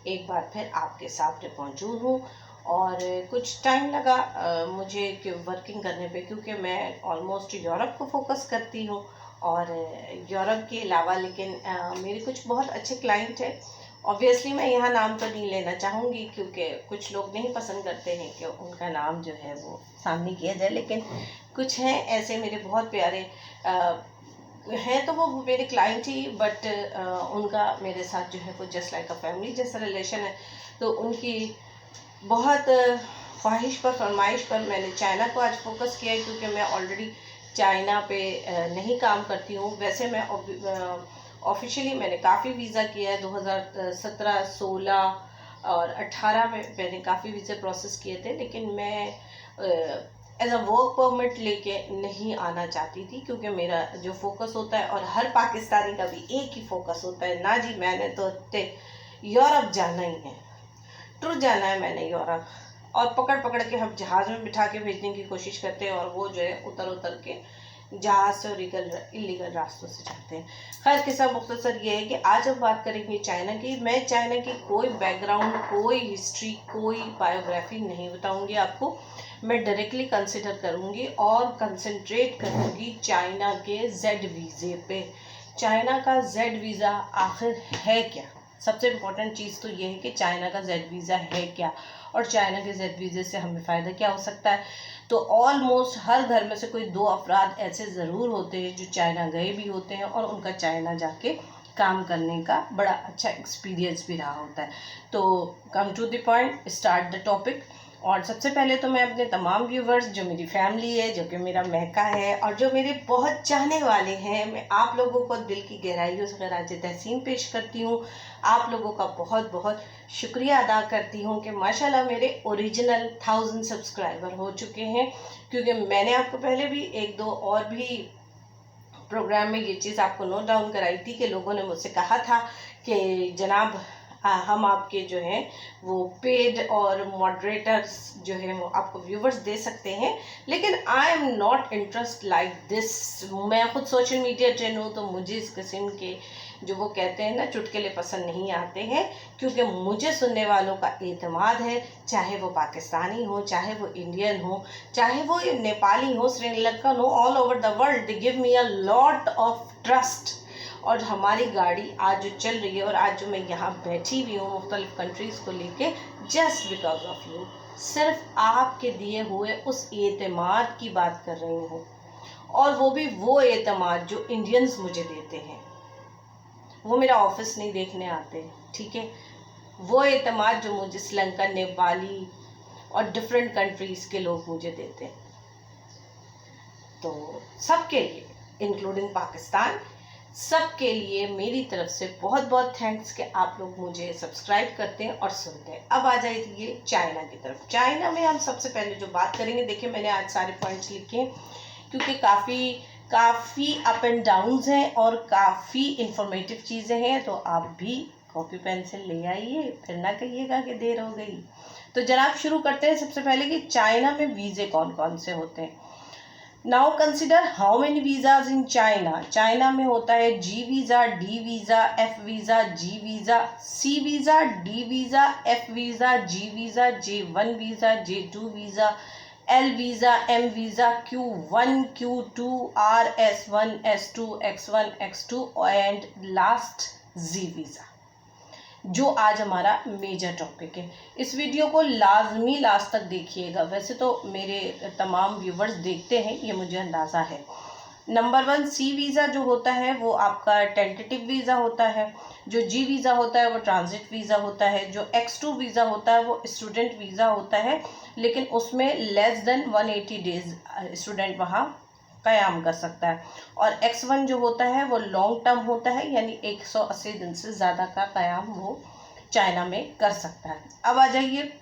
एक बार फिर आपके सामने मौजूद हूँ। और कुछ टाइम लगा मुझे वर्किंग करने पे, क्योंकि मैं ऑलमोस्ट यूरोप को फोकस करती हूँ और यूरोप के अलावा लेकिन मेरे कुछ बहुत अच्छे क्लाइंट हैं। ऑब्वियसली मैं यहाँ नाम तो नहीं लेना चाहूँगी, क्योंकि कुछ लोग नहीं पसंद करते हैं कि उनका नाम जो है वो सामने किया जाए, लेकिन कुछ हैं ऐसे मेरे बहुत प्यारे हैं, तो वो मेरे क्लाइंट ही, बट उनका मेरे साथ जो है वो जस्ट लाइक अ फैमिली जैसा रिलेशन है। तो उनकी बहुत ख्वाहिश पर, फरमाइश पर मैंने चाइना को आज फोकस किया है, क्योंकि मैं ऑलरेडी चाइना पे नहीं काम करती हूँ। वैसे मैं ऑफिशियली मैंने काफ़ी वीज़ा किया है, 2017, 16 और 18 में मैंने काफ़ी वीज़ा प्रोसेस किए थे, लेकिन मैं एज अ वर्क परमिट लेके नहीं आना चाहती थी, क्योंकि मेरा जो फोकस होता है, और हर पाकिस्तानी का भी एक ही फोकस होता है ना जी, मैंने तो यूरोप जाना ही है, टूर जाना है मैंने यूरोप। और पकड़ पकड़ के हम जहाज़ में बिठा के भेजने की कोशिश करते हैं, और वो जो है उतर के जहाज़ से और इलीगल रास्तों से जाते हैं। खैर किस्सा मुख्तसर ये है कि आज हम बात करेंगे चाइना की। मैं चाइना की कोई बैकग्राउंड, कोई हिस्ट्री, कोई बायोग्राफी नहीं बताऊंगी आपको। मैं डायरेक्टली कंसिडर करूंगी और कंसंट्रेट करूंगी चाइना के जेड वीज़े पे। चाइना का जेड वीज़ा आखिर है क्या? सबसे इम्पोर्टेंट चीज़ तो ये है कि चाइना का जेड वीज़ा है क्या, और चाइना के जेड वीज़े से हमें फ़ायदा क्या हो सकता है। तो ऑलमोस्ट हर घर में से कोई 2 अफराद ऐसे ज़रूर होते हैं जो चाइना गए भी होते हैं, और उनका चाइना जाके काम करने का बड़ा अच्छा एक्सपीरियंस भी रहा होता है। तो come to the point, start the topic. और सबसे पहले तो मैं अपने तमाम व्यूवर्स, जो मेरी फैमिली है, जो कि मेरा महका है, और जो मेरे बहुत चाहने वाले हैं, मैं आप लोगों को दिल की गहराइयों से खराज तहसीन पेश करती हूँ। आप लोगों का बहुत बहुत शुक्रिया अदा करती हूँ कि माशाल्लाह मेरे ओरिजिनल 1000 सब्सक्राइबर हो चुके हैं। क्योंकि मैंने आपको पहले भी 1-2 और भी प्रोग्राम में ये चीज़ आपको नोट डाउन कराई थी कि लोगों ने मुझसे कहा था कि जनाब हम आपके जो हैं वो पेड और मॉडरेटर्स जो है वो आपको व्यूवर्स दे सकते हैं, लेकिन I am not interest like this. मैं खुद सोशल मीडिया ट्रेंड हूँ, तो मुझे इस किस्म के जो वो कहते हैं ना चुटकुले पसंद नहीं आते हैं, क्योंकि मुझे सुनने वालों का एतमाद है, चाहे वो पाकिस्तानी हो, चाहे वो इंडियन हो, चाहे वो नेपाली हो, श्रीलंकन हो, all over the world they give me a lot of trust. और हमारी गाड़ी आज जो चल रही है, और आज जो मैं यहाँ बैठी हुई हूँ मुख्तलिफ कंट्रीज़ को लेके, जस्ट बिकॉज ऑफ यू, सिर्फ आपके दिए हुए उस एतमाद की बात कर रही हूँ। और वो भी वो एतमाद जो इंडियंस मुझे देते हैं, वो मेरा ऑफिस नहीं देखने आते, ठीक है। वो एतमाद जो मुझे श्रीलंका, नेपाली और डिफरेंट कंट्रीज़ के लोग मुझे देते हैं। तो सबके लिए, इंक्लूडिंग पाकिस्तान, सबके लिए मेरी तरफ से बहुत बहुत थैंक्स कि आप लोग मुझे सब्सक्राइब करते हैं और सुनते हैं। अब आ जाइए चाइना की तरफ। चाइना में हम सबसे पहले जो बात करेंगे, देखिए मैंने आज सारे पॉइंट्स लिखे हैं, क्योंकि काफ़ी अप एंड डाउन्स हैं और काफ़ी इंफॉर्मेटिव चीज़ें हैं। तो आप भी कॉपी पेंसिल ले आइए, फिर ना कहिएगा कि देर हो गई। तो जनाब शुरू करते हैं सबसे पहले कि चाइना में वीज़े कौन कौन से होते हैं। Now consider how many visas in China. China में होता है G visa, D visa, F visa, G visa, C visa, D visa, F visa, G visa, J1 visa, J2 visa, L visa, M visa, Q1, Q2, R, S1, S2, X1, X2 and last G visa, जो आज हमारा major topic है। इस video को लाजमी last तक देखिएगा। वैसे तो मेरे तमाम व्यूवर्स देखते हैं, ये मुझे अंदाज़ा है। नंबर 1 सी वीज़ा जो होता है वो आपका टेंटेटिव वीज़ा होता है। जो जी वीज़ा होता है वो ट्रांजिट वीज़ा होता है। जो X2 वीज़ा होता है वो स्टूडेंट वीज़ा होता है, लेकिन उसमें लेस देन 180 डेज स्टूडेंट वहाँ क़याम कर सकता है। और X1 जो होता है वो लॉन्ग टर्म होता है, यानी 180 दिन से ज़्यादा का क़याम वो चाइना में कर सकता है। अब आ जाइए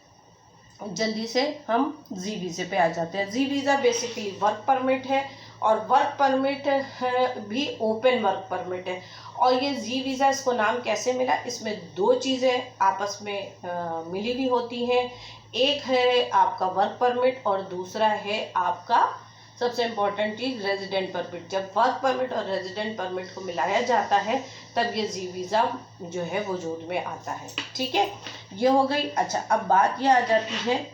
जल्दी से हम जी वीज़े पे आ जाते हैं। जी वीज़ा बेसिकली वर्क परमिट है, और वर्क परमिट भी ओपन वर्क परमिट है। और ये जी वीज़ा, इसको नाम कैसे मिला, इसमें 2 चीज़ें आपस में मिली हुई होती हैं। एक है आपका वर्क परमिट, और दूसरा है आपका सबसे इम्पॉर्टेंट चीज़ रेजिडेंट परमिट। जब वर्क परमिट और रेजिडेंट परमिट को मिलाया जाता है, तब ये जी वीज़ा जो है वजूद में आता है, ठीक है। ये हो गई। अच्छा, अब बात ये आ जाती है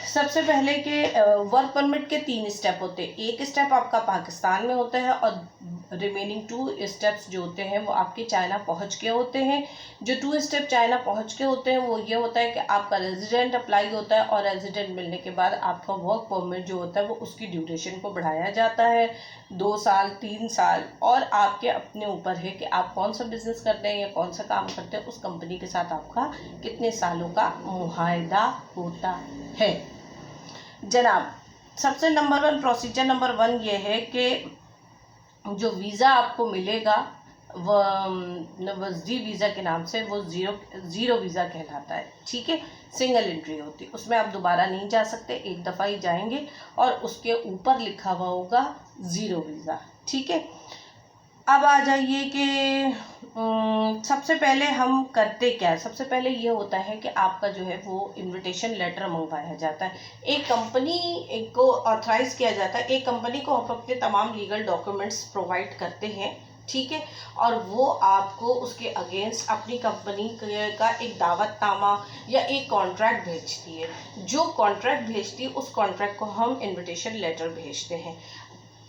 सबसे पहले कि वर्क परमिट के 3 स्टेप होते हैं। एक स्टेप आपका पाकिस्तान में होता है और रिमेनिंग 2 स्टेप्स जो होते हैं वो आपके चाइना पहुंच के होते हैं। जो 2 स्टेप चाइना पहुंच के होते हैं वो ये होता है कि आपका रेजिडेंट अप्लाई होता है और रेजिडेंट मिलने के बाद आपका वर्क परमिट जो होता है वो उसकी ड्यूरेशन को बढ़ाया जाता है 2 साल 3 साल, और आपके अपने ऊपर है कि आप कौन सा बिजनेस करते हैं या कौन सा काम करते हैं, उस कंपनी के साथ आपका कितने सालों का मुआहदा होता है। जनाब, सबसे नंबर 1 प्रोसीजर नंबर 1 ये है कि जो वीज़ा आपको मिलेगा वह नवज़दी वीज़ा के नाम से, वो ज़ीरो वीज़ा कहलाता है। ठीक है, सिंगल एंट्री होती है, उसमें आप दोबारा नहीं जा सकते, एक दफ़ा ही जाएंगे और उसके ऊपर लिखा हुआ होगा ज़ीरो वीज़ा। ठीक है, अब आ जाइए कि सबसे पहले हम करते क्या है। सबसे पहले ये होता है कि आपका जो है वो इनविटेशन लेटर मंगवाया जाता है। एक कंपनी को ऑथराइज किया जाता है, एक कंपनी को आप अपने तमाम लीगल डॉक्यूमेंट्स प्रोवाइड करते हैं। ठीक है, और वो आपको उसके अगेंस्ट अपनी कंपनी का एक दावतनामा या एक कॉन्ट्रैक्ट भेजती है। जो कॉन्ट्रैक्ट भेजती है उस कॉन्ट्रैक्ट को हम इनविटेशन लेटर भेजते हैं।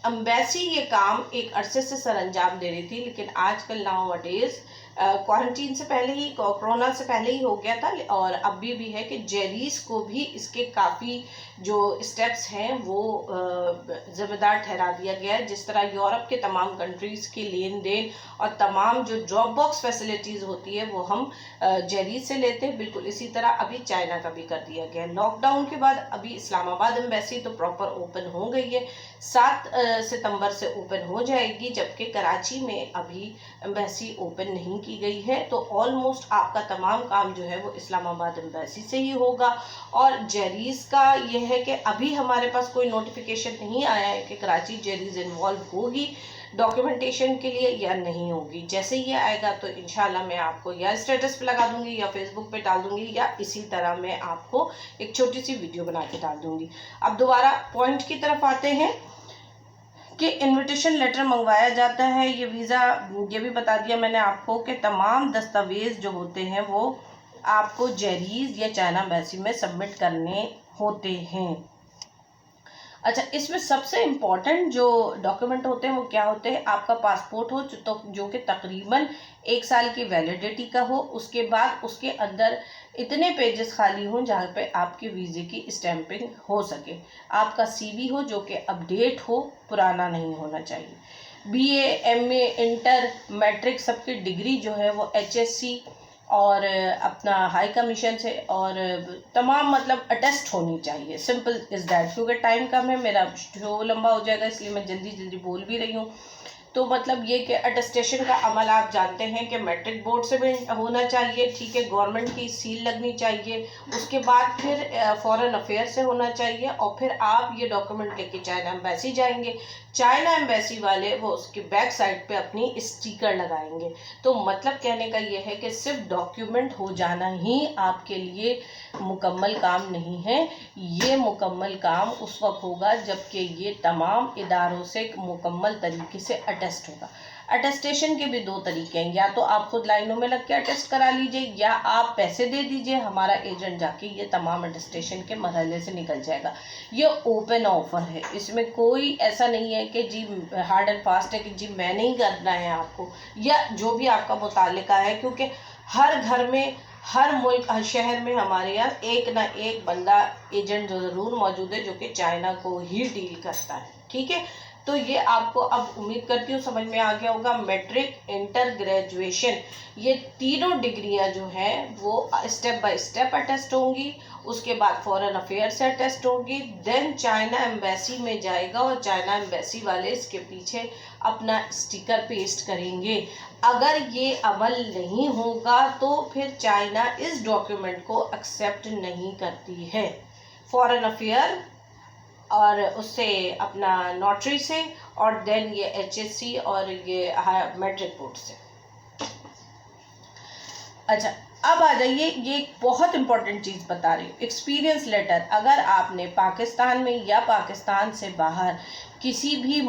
एम्बेसी ये काम एक अरसे से सरअंजाम दे रही थी, लेकिन आजकल नाउअडेज क्वारंटीन से पहले ही, कोरोना से पहले ही हो गया था और अभी भी है कि जेरीज को भी इसके काफ़ी जो स्टेप्स हैं वो ज़िम्मेदार ठहरा दिया गया है। जिस तरह यूरोप के तमाम कंट्रीज़ की लेन देन और तमाम जो ड्रॉप बॉक्स फैसिलिटीज़ होती है वो हम जेरीज से लेते हैं, बिल्कुल इसी तरह अभी चाइना का भी कर दिया गया है। लॉकडाउन के बाद अभी इस्लामाबाद एम्बेसी तो प्रॉपर ओपन हो गई है, 7 सितंबर से ओपन हो जाएगी, जबकि कराची में अभी एम्बेसी ओपन नहीं की गई है। तो ऑलमोस्ट आपका तमाम काम जो है वो इस्लामाबाद एम्बेसी से ही होगा। और जेरीज का यह है कि अभी हमारे पास कोई नोटिफिकेशन नहीं आया है कि कराची जेरीज इन्वॉल्व होगी डॉक्यूमेंटेशन के लिए या नहीं होगी। जैसे ये आएगा तो इंशाल्लाह मैं आपको या स्टेटस पे लगा दूंगी या फेसबुक पे डाल दूंगी या इसी तरह मैं आपको एक छोटी सी वीडियो बना के डाल दूंगी। अब दोबारा पॉइंट की तरफ आते हैं कि इनविटेशन लेटर मंगवाया जाता है। ये वीज़ा, ये भी बता दिया मैंने आपको कि तमाम दस्तावेज़ जो होते हैं वो आपको जेरीज या चाइना एम्बेसी में सबमिट करने होते हैं। अच्छा, इसमें सबसे इम्पॉर्टेंट जो डॉक्यूमेंट होते हैं वो क्या होते हैं? आपका पासपोर्ट हो जो कि तकरीबन 1 साल की वैलिडिटी का हो, उसके बाद उसके अंदर इतने पेजेस खाली हों जहाँ पे आपके वीज़े की स्टैंपिंग हो सके। आपका सीवी हो जो कि अपडेट हो, पुराना नहीं होना चाहिए। बीए, एमए, इंटर, मैट्रिक सबकी डिग्री जो है वो HSC और अपना हाई कमीशन से और तमाम मतलब अटेस्ट होनी चाहिए। Simple is that. क्योंकि टाइम कम है, मेरा शो लंबा हो जाएगा इसलिए मैं जल्दी जल्दी बोल भी रही हूँ। तो मतलब ये कि अटेस्टेशन का अमल आप जानते हैं कि मैट्रिक बोर्ड से भी होना चाहिए। ठीक है, गवर्नमेंट की सील लगनी चाहिए, उसके बाद फिर फॉरेन अफेयर से होना चाहिए और फिर आप ये डॉक्यूमेंट लेके चाइना एम्बेसी जाएंगे। चाइना एम्बेसी वाले वो उसकी बैक साइड पे अपनी स्टिकर लगाएंगे। तो मतलब कहने का ये है कि सिर्फ डॉक्यूमेंट हो जाना ही आपके लिए मुकम्मल काम नहीं है। ये मुकम्मल काम उस वक्त होगा जबकि ये तमाम इदारों से मुकम्मल तरीके से अटेस्ट होगा। अटेस्टेशन के भी 2 तरीके हैं, या तो आप खुद लाइनों में लग के अटेस्ट करा लीजिए या आप पैसे दे दीजिए, हमारा एजेंट जाके ये तमाम अटेस्टेशन के मरहले से निकल जाएगा। ये ओपन ऑफर है, इसमें कोई ऐसा नहीं है कि जी हार्ड एंड फास्ट है कि जी मैंने ही करना है आपको, या जो भी आपका मुतालिका है। क्योंकि हर घर में, हर मुल्क, हर शहर में हमारे यहाँ एक ना एक बंदा एजेंट ज़रूर मौजूद है जो कि चाइना को ही डील करता है। ठीक है, तो ये आपको अब उम्मीद करती हूँ समझ में आ गया होगा। मैट्रिक, इंटर, ग्रेजुएशन, ये तीनों डिग्रियां जो हैं वो स्टेप बाय स्टेप अटेस्ट होंगी, उसके बाद फॉरेन अफेयर से अटेस्ट होंगी, देन चाइना एम्बेसी में जाएगा और चाइना एम्बेसी वाले इसके पीछे अपना स्टिकर पेस्ट करेंगे। अगर ये अमल नहीं होगा तो फिर चाइना इस डॉक्यूमेंट को एक्सेप्ट नहीं करती है, फॉरेन अफेयर और उससे अपना नोटरी से, और देन ये HSC और ये मैट्रिक बोर्ड से। अच्छा, अब आ जाइए, ये एक बहुत इंपॉर्टेंट चीज़ बता रही हूँ, एक्सपीरियंस लेटर। अगर आपने पाकिस्तान में या पाकिस्तान से बाहर किसी भी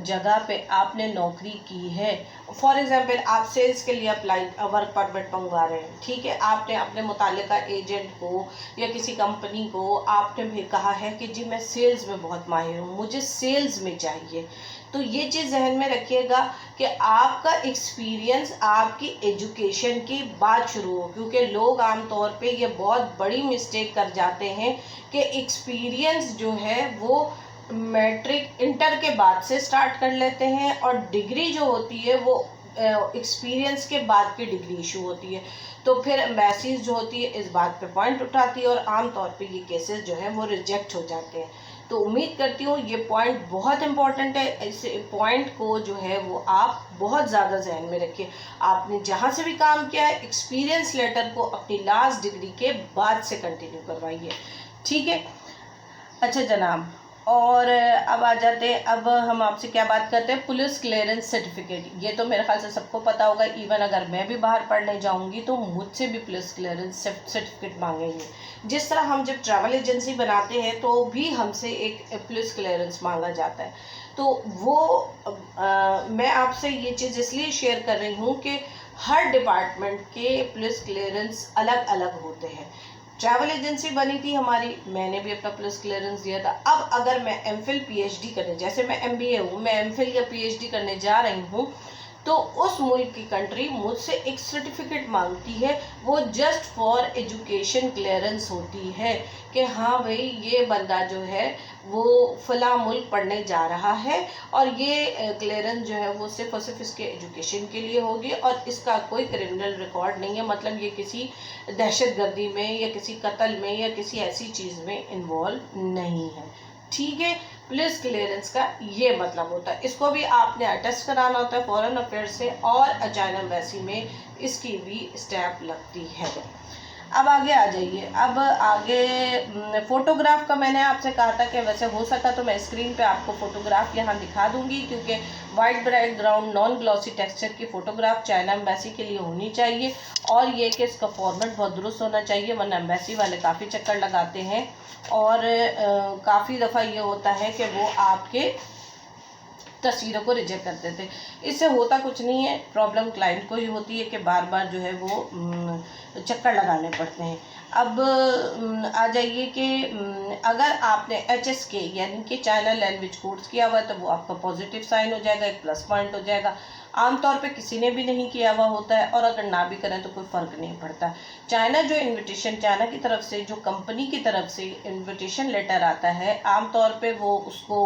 जगह पे आपने नौकरी की है, फॉर एग्जांपल आप सेल्स के लिए अप्लाई वर्क परमिट मंगवा रहे हैं, ठीक है, आपने अपने मुतालिका एजेंट को या किसी कंपनी को आपने भी कहा है कि जी मैं सेल्स में बहुत माहिर हूँ, मुझे सेल्स में चाहिए, तो ये चीज़ जहन में रखिएगा कि आपका एक्सपीरियंस आपकी एजुकेशन के बाद शुरू हो, क्योंकि लोग आमतौर पे ये बहुत बड़ी मिस्टेक कर जाते हैं कि एक्सपीरियंस जो है वो मैट्रिक इंटर के बाद से स्टार्ट कर लेते हैं और डिग्री जो होती है वो एक्सपीरियंस के बाद की डिग्री इशू होती है। तो फिर एम्बेसीज जो होती है इस बात पे पॉइंट उठाती है और आमतौर पे ये केसेस जो है वो रिजेक्ट हो जाते हैं। तो उम्मीद करती हूँ ये पॉइंट बहुत इंपॉर्टेंट है, इस पॉइंट को जो है वो आप बहुत ज़्यादा जहन में रखिए। आपने जहाँ से भी काम किया है एक्सपीरियंस लेटर को अपनी लास्ट डिग्री के बाद से कंटिन्यू करवाइए, ठीक है। अच्छा जनाब, और अब आ जाते हैं, अब हम आपसे क्या बात करते हैं, पुलिस क्लियरेंस सर्टिफिकेट। ये तो मेरे ख्याल से सबको पता होगा, इवन अगर मैं भी बाहर पढ़ने जाऊंगी तो मुझसे भी पुलिस क्लियरेंस सर्टिफिकेट मांगेंगे। जिस तरह हम जब ट्रैवल एजेंसी बनाते हैं तो भी हमसे एक पुलिस क्लियरेंस मांगा जाता है। तो वो मैं आपसे ये चीज़ इसलिए शेयर कर रही हूँ कि हर डिपार्टमेंट के पुलिस क्लियरेंस अलग अलग होते हैं। ट्रैवल एजेंसी बनी थी हमारी, मैंने भी अपना पुलिस क्लियरेंस दिया था। अब अगर मैं एमफिल पीएचडी करने, जैसे मैं एमबीए हूँ, मैं एमफिल या पीएचडी करने जा रही हूँ, तो उस मुल्क की कंट्री मुझसे एक सर्टिफिकेट मांगती है, वो जस्ट फॉर एजुकेशन क्लियरेंस होती है कि हाँ भाई ये बंदा जो है वो फला मुल्क पढ़ने जा रहा है और ये क्लियरेंस जो है वो सिर्फ और सिर्फ इसके एजुकेशन के लिए होगी और इसका कोई क्रिमिनल रिकॉर्ड नहीं है, मतलब ये किसी दहशतगर्दी में या किसी कत्ल में या किसी ऐसी चीज़ में इन्वॉल्व नहीं है, ठीक है। पुलिस क्लियरेंस का ये मतलब होता है, इसको भी आपने अटेस्ट कराना होता है फॉरेन अफेयर्स से और चाइना एम्बेसी में इसकी भी स्टैंप लगती है। अब आगे आ जाइए, अब आगे फ़ोटोग्राफ का मैंने आपसे कहा था कि वैसे हो सका तो मैं स्क्रीन पे आपको फ़ोटोग्राफ यहाँ दिखा दूंगी, क्योंकि white background non glossy texture की फ़ोटोग्राफ चाइना एम्बेसी के लिए होनी चाहिए और ये कि इसका फॉर्मेट बहुत दुरुस्त होना चाहिए, वरना एम्बेसी वाले काफ़ी चक्कर लगाते हैं और काफ़ी दफ़ा ये होता है कि वो आपके तस्वीरों को रिजेक्ट कर देते। इससे होता कुछ नहीं है, प्रॉब्लम क्लाइंट को ही होती है कि बार बार जो है वो चक्कर लगाने पड़ते हैं। अब आ जाइए कि अगर आपने HSK यानी कि चाइना लैंग्वेज कोर्स किया हुआ है तो वो आपका पॉजिटिव साइन हो जाएगा, एक प्लस पॉइंट हो जाएगा। आमतौर पे किसी ने भी नहीं किया हुआ होता है और अगर ना भी करें तो कोई फ़र्क नहीं पड़ता। चाइना जो इनविटेशन, चाइना की तरफ से जो कंपनी की तरफ से इनविटेशन लेटर आता है, आमतौर पे वो उसको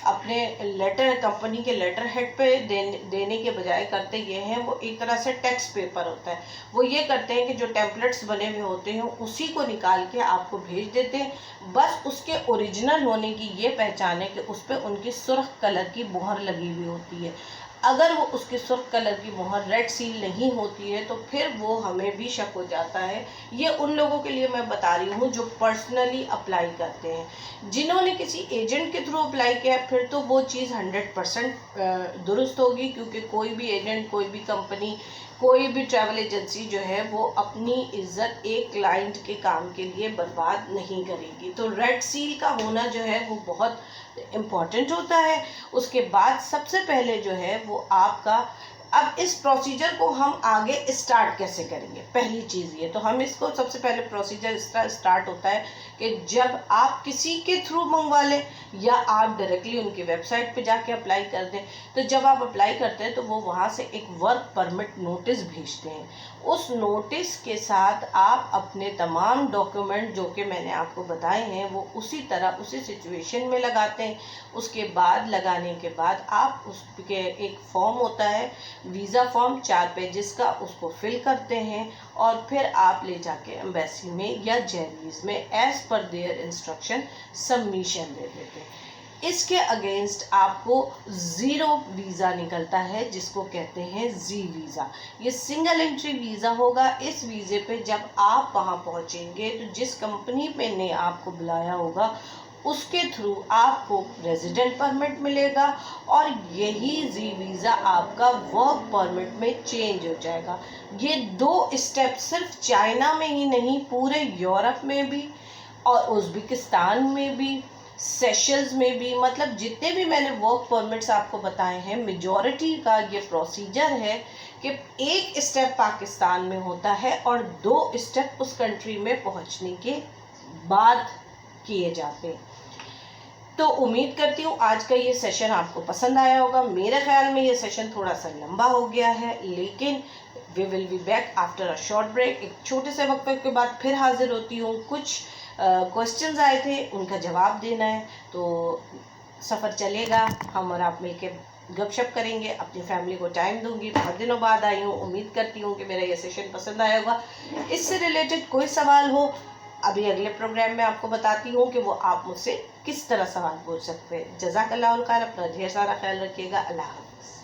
अपने लेटर कंपनी के लेटर हेड पे देने के बजाय करते ये हैं, वो एक तरह से टेक्स्ट पेपर होता है, वो ये करते हैं कि जो टेम्पलेट्स बने हुए होते हैं उसी को निकाल के आपको भेज देते हैं। बस उसके ओरिजिनल होने की ये पहचान है कि उस पर उनकी सुर्ख कलर की मुहर लगी हुई होती है। अगर वो उसकी सुर्ख कलर की मुहर रेड सील नहीं होती है तो फिर वो हमें भी शक हो जाता है। ये उन लोगों के लिए मैं बता रही हूँ जो पर्सनली अप्लाई करते हैं। जिन्होंने किसी एजेंट के थ्रू अप्लाई किया है फिर तो वो चीज़ 100% दुरुस्त होगी, क्योंकि कोई भी एजेंट, कोई भी कंपनी, कोई भी ट्रैवल एजेंसी जो है वो अपनी इज्जत एक क्लाइंट के काम के लिए बर्बाद नहीं करेगी। तो रेड सील का होना जो है वो बहुत इम्पॉर्टेंट होता है। उसके बाद सबसे पहले जो है वो आपका, अब इस प्रोसीजर को हम आगे स्टार्ट कैसे करेंगे, पहली चीज़ ये, तो हम इसको सबसे पहले प्रोसीजर स्टार्ट होता है कि जब आप किसी के थ्रू मंगवा लें या आप डायरेक्टली उनकी वेबसाइट पे जाके अप्लाई कर दें। तो जब आप अप्लाई करते हैं तो वो वहाँ से एक वर्क परमिट नोटिस भेजते हैं। उस नोटिस के साथ आप अपने तमाम डॉक्यूमेंट जो कि मैंने आपको बताए हैं वो उसी तरह उसी सिचुएशन में लगाते हैं। उसके बाद लगाने के बाद आप उसके एक फॉर्म होता है, वीज़ा फॉर्म 4 पेजेस का, उसको फिल करते हैं और फिर आप ले जाके एम्बेसी में या जेरीज में as per there instruction submission दे देते हैं। इसके अगेंस्ट आपको ज़ीरो वीज़ा निकलता है जिसको कहते हैं जी वीज़ा। ये सिंगल एंट्री वीज़ा होगा। इस वीज़े पे जब आप वहाँ पहुँचेंगे तो जिस कंपनी पे ने आपको बुलाया होगा उसके थ्रू आपको रेजिडेंट परमिट मिलेगा और यही जी वीज़ा आपका वर्क परमिट में चेंज हो जाएगा। ये 2 स्टेप सिर्फ चाइना में ही नहीं, पूरे यूरोप में भी और उज़्बेकिस्तान में भी, सेशल्स में भी, मतलब जितने भी मैंने वर्क परमिट्स आपको बताए हैं, मेजॉरिटी का ये प्रोसीजर है कि एक स्टेप पाकिस्तान में होता है और 2 स्टेप उस कंट्री में पहुंचने के बाद किए जाते हैं। तो उम्मीद करती हूँ आज का ये सेशन आपको पसंद आया होगा। मेरे ख्याल में ये सेशन थोड़ा सा लंबा हो गया है, लेकिन we will be back after a short break. एक छोटे से वक्फे के बाद फिर हाजिर होती हूँ। कुछ क्वेश्चंस आए थे, उनका जवाब देना है, तो सफ़र चलेगा, हम और आप मिलके गपशप करेंगे, अपनी फैमिली को टाइम दूंगी। बहुत दिनों बाद आई हूँ, उम्मीद करती हूँ कि मेरा ये सेशन पसंद आया होगा। इससे रिलेटेड कोई सवाल हो, अभी अगले प्रोग्राम में आपको बताती हूँ कि वो आप मुझसे किस तरह सवाल पूछ सकते हैं। जज़ाकल्लाहुल खैर, अपना ढेर सारा ख्याल रखिएगा। अल्लाह हाफ़िज़।